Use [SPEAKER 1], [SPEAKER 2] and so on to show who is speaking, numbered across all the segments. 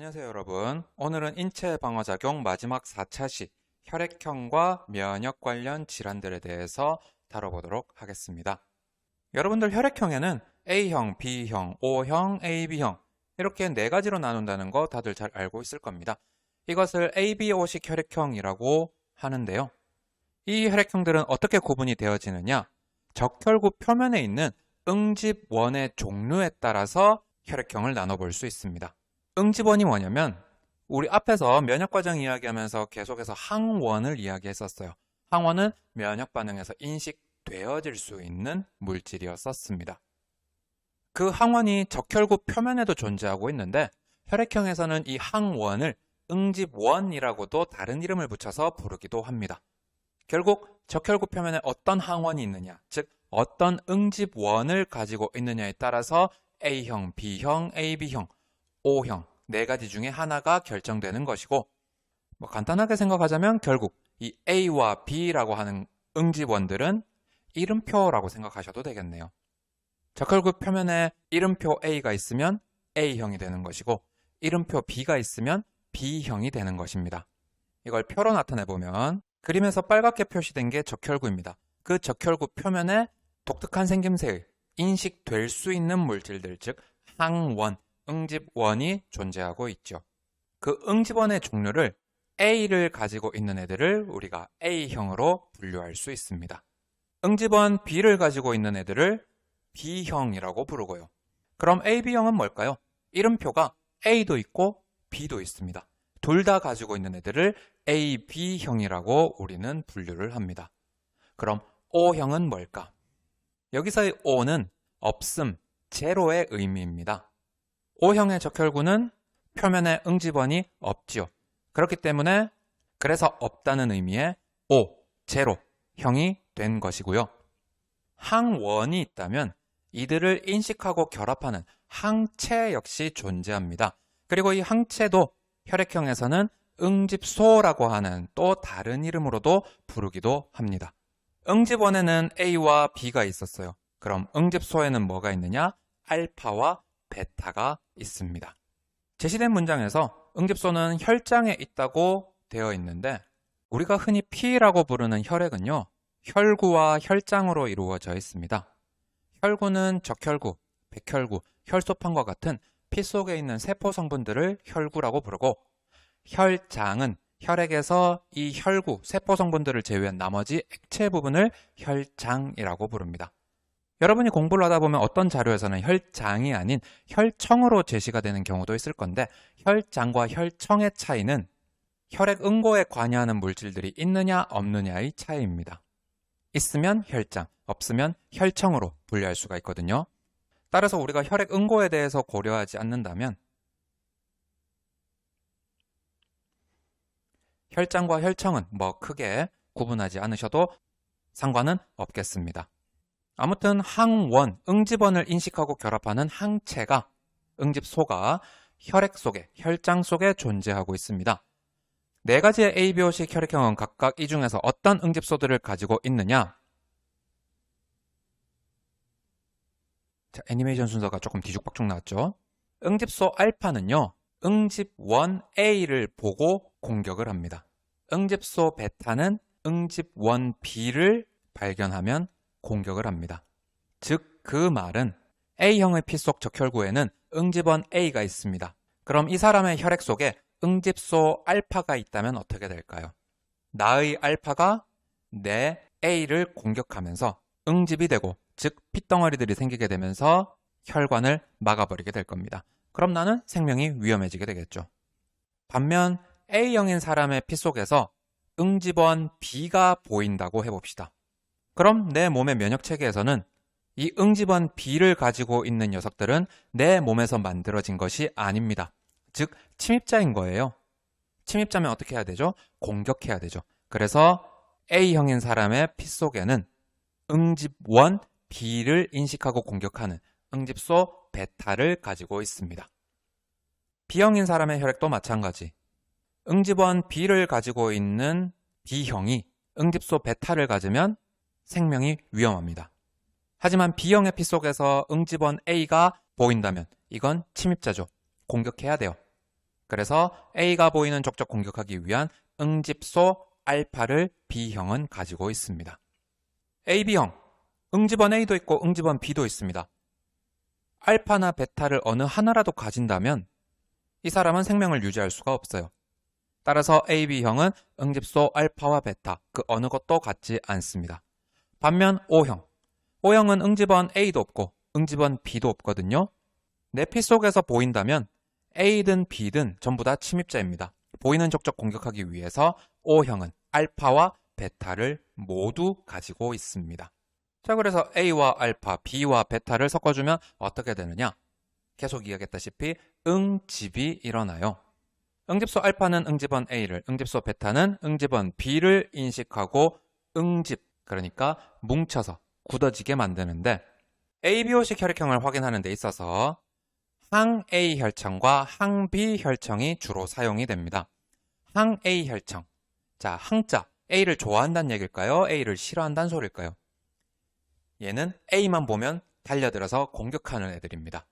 [SPEAKER 1] 안녕하세요 여러분. 오늘은 인체 방어작용 마지막 4차시 혈액형과 면역 관련 질환들에 대해서 다뤄보도록 하겠습니다. 여러분들 혈액형에는 A형, B형, O형, AB형 이렇게 네 가지로 나눈다는 거 다들 잘 알고 있을 겁니다. 이것을 ABO식 혈액형이라고 하는데요. 이 혈액형들은 어떻게 구분이 되어지느냐? 적혈구 표면에 있는 응집원의 종류에 따라서 혈액형을 나눠볼 수 있습니다. 응집원이 뭐냐면 우리 앞에서 면역과정 이야기하면서 계속해서 항원을 이야기했었어요. 항원은 면역 반응에서 인식되어질 수 있는 물질이었었습니다. 그 항원이 적혈구 표면에도 존재하고 있는데 혈액형에서는 이 항원을 응집원이라고도 다른 이름을 붙여서 부르기도 합니다. 결국 적혈구 표면에 어떤 항원이 있느냐, 즉 어떤 응집원을 가지고 있느냐에 따라서 A형, B형, AB형, O형 네 가지 중에 하나가 결정되는 것이고, 간단하게 생각하자면 결국 이 A와 B라고 하는 응집원들은 이름표라고 생각하셔도 되겠네요. 적혈구 표면에 이름표 A가 있으면 A형이 되는 것이고 이름표 B가 있으면 B형이 되는 것입니다. 이걸 표로 나타내보면 그림에서 빨갛게 표시된 게 적혈구입니다. 그 적혈구 표면에 독특한 생김새의 인식될 수 있는 물질들, 즉 항원, 응집원이 존재하고 있죠. 그 응집원의 종류를 A를 가지고 있는 애들을 우리가 A형으로 분류할 수 있습니다. 응집원 B를 가지고 있는 애들을 B형이라고 부르고요. 그럼 AB형은 뭘까요? 이름표가 A도 있고 B도 있습니다. 둘 다 가지고 있는 애들을 AB형이라고 우리는 분류를 합니다. 그럼 O형은 뭘까? 여기서의 O는 없음, 제로의 의미입니다. O형의 적혈구는 표면에 응집원이 없지요. 그렇기 때문에 그래서 없다는 의미의 O, 제로, 형이 된 것이고요. 항원이 있다면 이들을 인식하고 결합하는 항체 역시 존재합니다. 그리고 이 항체도 혈액형에서는 응집소라고 하는 또 다른 이름으로도 부르기도 합니다. 응집원에는 A와 B가 있었어요. 그럼 응집소에는 뭐가 있느냐? 알파와 베타가 있습니다. 제시된 문장에서 응집소는 혈장에 있다고 되어 있는데 우리가 흔히 피라고 부르는 혈액은요, 혈구와 혈장으로 이루어져 있습니다. 혈구는 적혈구, 백혈구, 혈소판과 같은 피 속에 있는 세포 성분들을 혈구라고 부르고, 혈장은 혈액에서 이 혈구, 세포 성분들을 제외한 나머지 액체 부분을 혈장이라고 부릅니다. 여러분이 공부를 하다 보면 어떤 자료에서는 혈장이 아닌 혈청으로 제시가 되는 경우도 있을 건데, 혈장과 혈청의 차이는 혈액 응고에 관여하는 물질들이 있느냐 없느냐의 차이입니다. 있으면 혈장, 없으면 혈청으로 분류할 수가 있거든요. 따라서 우리가 혈액 응고에 대해서 고려하지 않는다면 혈장과 혈청은 크게 구분하지 않으셔도 상관은 없겠습니다. 아무튼 항원, 응집원을 인식하고 결합하는 항체가, 응집소가 혈액 속에, 혈장 속에 존재하고 있습니다. 네 가지의 ABO식 혈액형은 각각 이 중에서 어떤 응집소들을 가지고 있느냐? 자, 애니메이션 순서가 조금 뒤죽박죽 나왔죠? 응집소 알파는요, 응집원 A를 보고 공격을 합니다. 응집소 베타는 응집원 B를 발견하면 공격을 합니다. 즉, 그 말은 A형의 피 속 적혈구에는 응집원 A가 있습니다. 그럼 이 사람의 혈액 속에 응집소 알파가 있다면 어떻게 될까요? 나의 알파가 내 A를 공격하면서 응집이 되고, 즉 핏덩어리들이 생기게 되면서 혈관을 막아버리게 될 겁니다. 그럼 나는 생명이 위험해지게 되겠죠. 반면 A형인 사람의 피 속에서 응집원 B가 보인다고 해봅시다. 그럼 내 몸의 면역체계에서는 이 응집원 B를 가지고 있는 녀석들은 내 몸에서 만들어진 것이 아닙니다. 즉 침입자인 거예요. 침입자면 어떻게 해야 되죠? 공격해야 되죠. 그래서 A형인 사람의 피 속에는 응집원 B를 인식하고 공격하는 응집소 베타를 가지고 있습니다. B형인 사람의 혈액도 마찬가지. 응집원 B를 가지고 있는 B형이 응집소 베타를 가지면 생명이 위험합니다. 하지만 B형의 피 속에서 응집원 A가 보인다면 이건 침입자죠. 공격해야 돼요. 그래서 A가 보이는 족적 공격하기 위한 응집소 알파를 B형은 가지고 있습니다. AB형, 응집원 A도 있고 응집원 B도 있습니다. 알파나 베타를 어느 하나라도 가진다면 이 사람은 생명을 유지할 수가 없어요. 따라서 AB형은 응집소 알파와 베타 그 어느 것도 갖지 않습니다. 반면 O형, O형은 응집원 A도 없고 응집원 B도 없거든요. 내 피 속에서 보인다면 A든 B든 전부 다 침입자입니다. 보이는 족적 공격하기 위해서 O형은 알파와 베타를 모두 가지고 있습니다. 자, 그래서 A와 알파, B와 베타를 섞어주면 어떻게 되느냐? 계속 이야기했다시피 응집이 일어나요. 응집소 알파는 응집원 A를, 응집소 베타는 응집원 B를 인식하고 응집, 그러니까 뭉쳐서 굳어지게 만드는데 ABO식 혈액형을 확인하는 데 있어서 항 A 혈청과 항 B 혈청이 주로 사용이 됩니다. 항 A 혈청. 자, 항자. A를 좋아한다는 얘기일까요? A를 싫어한다는 소리일까요? 얘는 A만 보면 달려들어서 공격하는 애들입니다.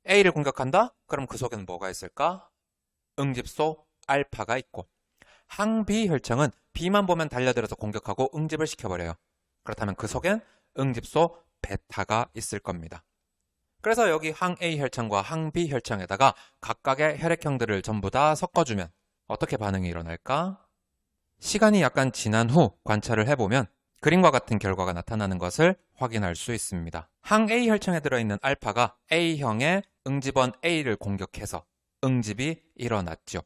[SPEAKER 1] A를 공격한다? 그럼 그 속에는 뭐가 있을까? 응집소 알파가 있고, 항 B 혈청은 B만 보면 달려들어서 공격하고 응집을 시켜버려요. 그렇다면 그 속엔 응집소 베타가 있을 겁니다. 그래서 여기 항 A 혈청과 항 B 혈청에다가 각각의 혈액형들을 전부 다 섞어주면 어떻게 반응이 일어날까? 시간이 약간 지난 후 관찰을 해보면 그림과 같은 결과가 나타나는 것을 확인할 수 있습니다. 항 A 혈청에 들어있는 알파가 A형의 응집원 A를 공격해서 응집이 일어났죠.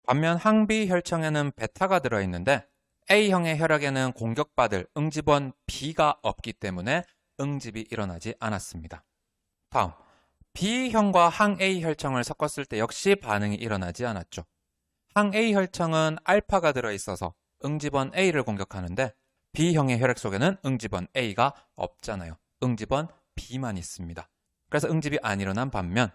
[SPEAKER 1] 반면 항 B 혈청에는 베타가 들어있는데 A형의 혈액에는 공격받을 응집원 B가 없기 때문에 응집이 일어나지 않았습니다. 다음, B형과 항 A 혈청을 섞었을 때 역시 반응이 일어나지 않았죠. 항 A 혈청은 알파가 들어있어서 응집원 A를 공격하는데 B형의 혈액 속에는 응집원 A가 없잖아요. 응집원 B만 있습니다. 그래서 응집이 안 일어난 반면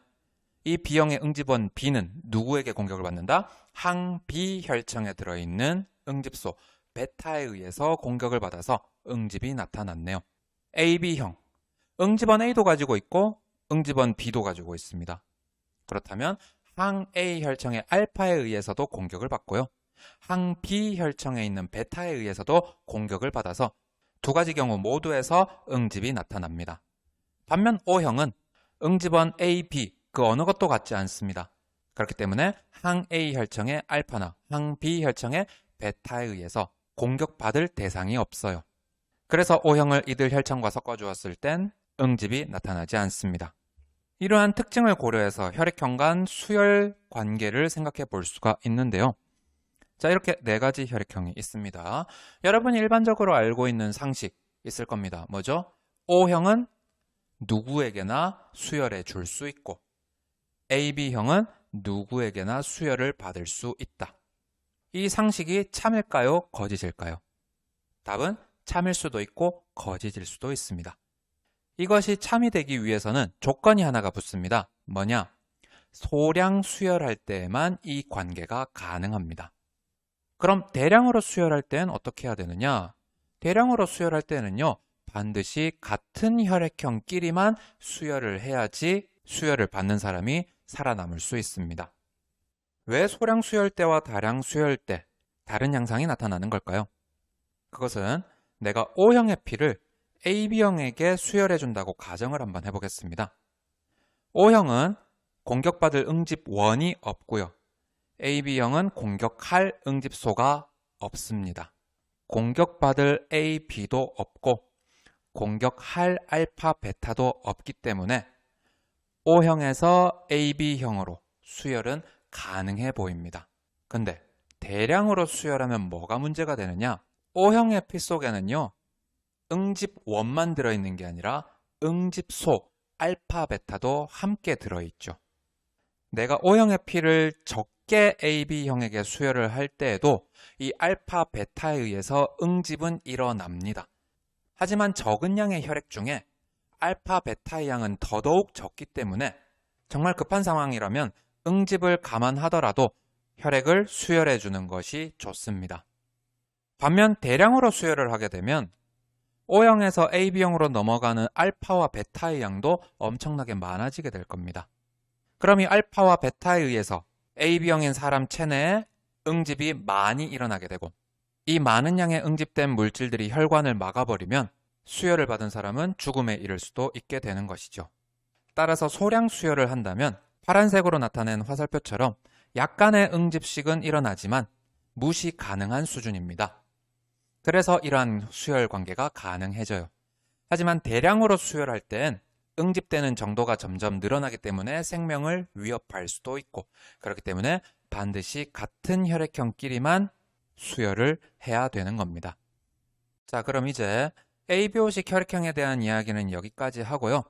[SPEAKER 1] 이 B형의 응집원 B는 누구에게 공격을 받는다? 항 B 혈청에 들어있는 응집소 베타에 의해서 공격을 받아서 응집이 나타났네요. AB형, 응집원 A도 가지고 있고 응집원 B도 가지고 있습니다. 그렇다면 항 A 혈청의 알파에 의해서도 공격을 받고요. 항 B 혈청에 있는 베타에 의해서도 공격을 받아서 두 가지 경우 모두에서 응집이 나타납니다. 반면 O형은 응집원 A, B 그 어느 것도 갖지 않습니다. 그렇기 때문에 항 A 혈청의 알파나 항 B 혈청의 베타에 의해서 공격받을 대상이 없어요. 그래서 O형을 이들 혈청과 섞어주었을 땐 응집이 나타나지 않습니다. 이러한 특징을 고려해서 혈액형 간 수열 관계를 생각해 볼 수가 있는데요. 자, 이렇게 네 가지 혈액형이 있습니다. 여러분이 일반적으로 알고 있는 상식 있을 겁니다. 뭐죠? O형은 누구에게나 수혈해 줄 수 있고 AB형은 누구에게나 수혈을 받을 수 있다. 이 상식이 참일까요? 거짓일까요? 답은 참일 수도 있고 거짓일 수도 있습니다. 이것이 참이 되기 위해서는 조건이 하나가 붙습니다. 뭐냐? 소량 수혈할 때에만 이 관계가 가능합니다. 그럼 대량으로 수혈할 때는 어떻게 해야 되느냐? 대량으로 수혈할 때는요, 반드시 같은 혈액형끼리만 수혈을 해야지 수혈을 받는 사람이 살아남을 수 있습니다. 왜 소량 수혈 때와 다량 수혈 때 다른 양상이 나타나는 걸까요? 그것은 내가 O형의 피를 AB형에게 수혈해준다고 가정을 한번 해보겠습니다. O형은 공격받을 응집원이 없고요. AB형은 공격할 응집소가 없습니다. 공격받을 A, B도 없고 공격할 알파, 베타도 없기 때문에 O형에서 AB형으로 수혈은 가능해 보입니다. 근데 대량으로 수혈하면 뭐가 문제가 되느냐? O형의 피 속에는요, 응집원만 들어있는 게 아니라 응집소, 알파, 베타도 함께 들어있죠. 내가 O형의 피를 적게 AB형에게 수혈을 할 때에도 이 알파, 베타에 의해서 응집은 일어납니다. 하지만 적은 양의 혈액 중에 알파, 베타의 양은 더더욱 적기 때문에 정말 급한 상황이라면 응집을 감안하더라도 혈액을 수혈해 주는 것이 좋습니다. 반면 대량으로 수혈을 하게 되면 O형에서 AB형으로 넘어가는 알파와 베타의 양도 엄청나게 많아지게 될 겁니다. 그럼 이 알파와 베타에 의해서 AB형인 사람 체내에 응집이 많이 일어나게 되고 이 많은 양의 응집된 물질들이 혈관을 막아버리면 수혈을 받은 사람은 죽음에 이를 수도 있게 되는 것이죠. 따라서 소량 수혈을 한다면 파란색으로 나타낸 화살표처럼 약간의 응집식은 일어나지만 무시 가능한 수준입니다. 그래서 이러한 수혈 관계가 가능해져요. 하지만 대량으로 수혈할 땐 응집되는 정도가 점점 늘어나기 때문에 생명을 위협할 수도 있고 그렇기 때문에 반드시 같은 혈액형끼리만 수혈을 해야 되는 겁니다. 자, 그럼 이제 ABO식 혈액형에 대한 이야기는 여기까지 하고요.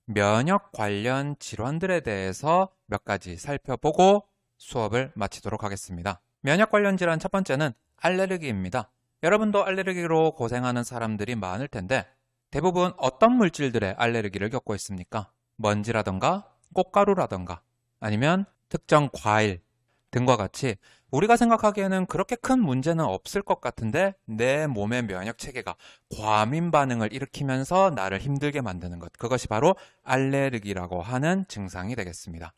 [SPEAKER 1] 면역 관련 질환들에 대해서 몇 가지 살펴보고 수업을 마치도록 하겠습니다. 면역 관련 질환 첫 번째는 알레르기입니다. 여러분도 알레르기로 고생하는 사람들이 많을 텐데 대부분 어떤 물질들에 알레르기를 겪고 있습니까? 먼지라던가 꽃가루라던가 아니면 특정 과일 등과 같이 우리가 생각하기에는 그렇게 큰 문제는 없을 것 같은데 내 몸의 면역 체계가 과민 반응을 일으키면서 나를 힘들게 만드는 것, 그것이 바로 알레르기라고 하는 증상이 되겠습니다.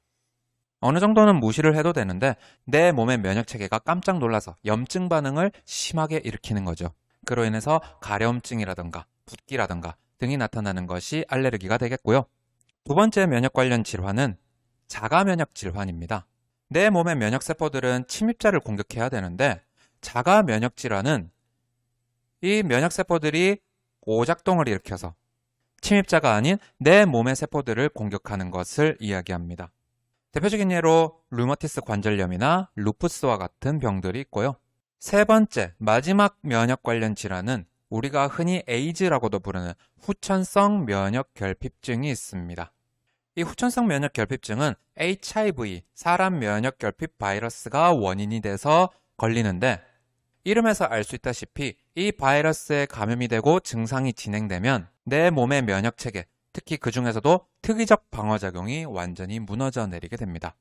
[SPEAKER 1] 어느 정도는 무시를 해도 되는데 내 몸의 면역 체계가 깜짝 놀라서 염증 반응을 심하게 일으키는 거죠. 그로 인해서 가려움증이라던가 붓기라던가 등이 나타나는 것이 알레르기가 되겠고요. 두 번째 면역 관련 질환은 자가 면역 질환입니다. 내 몸의 면역세포들은 침입자를 공격해야 되는데 자가 면역 질환은 이 면역세포들이 오작동을 일으켜서 침입자가 아닌 내 몸의 세포들을 공격하는 것을 이야기합니다. 대표적인 예로 류마티스 관절염이나 루푸스와 같은 병들이 있고요. 세 번째, 마지막 면역 관련 질환은 우리가 흔히 에이즈라고도 부르는 후천성 면역 결핍증이 있습니다. 이 후천성 면역 결핍증은 HIV, 사람 면역 결핍 바이러스가 원인이 돼서 걸리는데 이름에서 알 수 있다시피 이 바이러스에 감염이 되고 증상이 진행되면 내 몸의 면역 체계, 특히 그 중에서도 특이적 방어작용이 완전히 무너져 내리게 됩니다.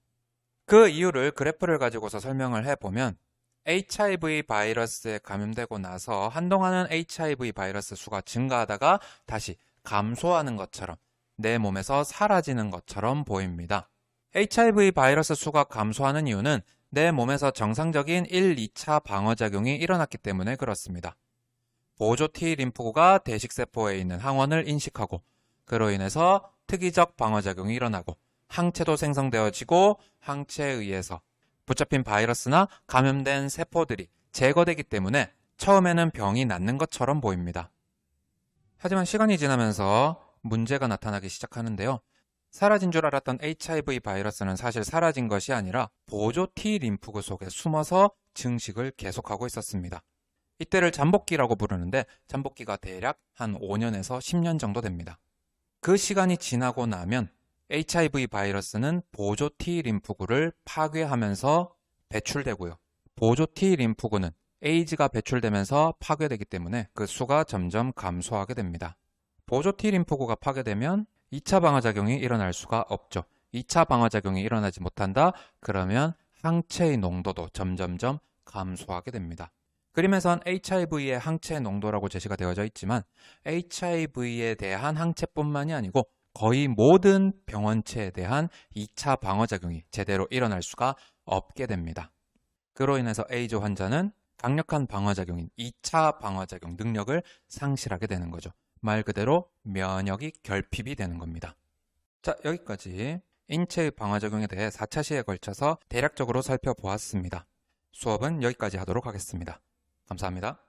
[SPEAKER 1] 그 이유를 그래프를 가지고서 설명을 해보면 HIV 바이러스에 감염되고 나서 한동안은 HIV 바이러스 수가 증가하다가 다시 감소하는 것처럼 내 몸에서 사라지는 것처럼 보입니다. HIV 바이러스 수가 감소하는 이유는 내 몸에서 정상적인 1, 2차 방어작용이 일어났기 때문에 그렇습니다. 보조 T 림프구가 대식세포에 있는 항원을 인식하고 그로 인해서 특이적 방어작용이 일어나고 항체도 생성되어지고 항체에 의해서 붙잡힌 바이러스나 감염된 세포들이 제거되기 때문에 처음에는 병이 낫는 것처럼 보입니다. 하지만 시간이 지나면서 문제가 나타나기 시작하는데요. 사라진 줄 알았던 HIV 바이러스는 사실 사라진 것이 아니라 보조 T 림프구 속에 숨어서 증식을 계속하고 있었습니다. 이때를 잠복기라고 부르는데 잠복기가 대략 한 5년에서 10년 정도 됩니다. 그 시간이 지나고 나면 HIV 바이러스는 보조 T 림프구를 파괴하면서 배출되고요. 보조 T 림프구는 에이즈가 배출되면서 파괴되기 때문에 그 수가 점점 감소하게 됩니다. 보조 T 림프구가 파괴되면 2차 방어작용이 일어날 수가 없죠. 2차 방어작용이 일어나지 못한다? 그러면 항체의 농도도 점점점 감소하게 됩니다. 그림에선 HIV의 항체 농도라고 제시가 되어져 있지만 HIV에 대한 항체뿐만이 아니고 거의 모든 병원체에 대한 2차 방어작용이 제대로 일어날 수가 없게 됩니다. 그로 인해서 에이즈 환자는 강력한 방어작용인 2차 방어작용 능력을 상실하게 되는 거죠. 말 그대로 면역이 결핍이 되는 겁니다. 자, 여기까지 인체의 방어작용에 대해 4차 시에 걸쳐서 대략적으로 살펴보았습니다. 수업은 여기까지 하도록 하겠습니다. 감사합니다.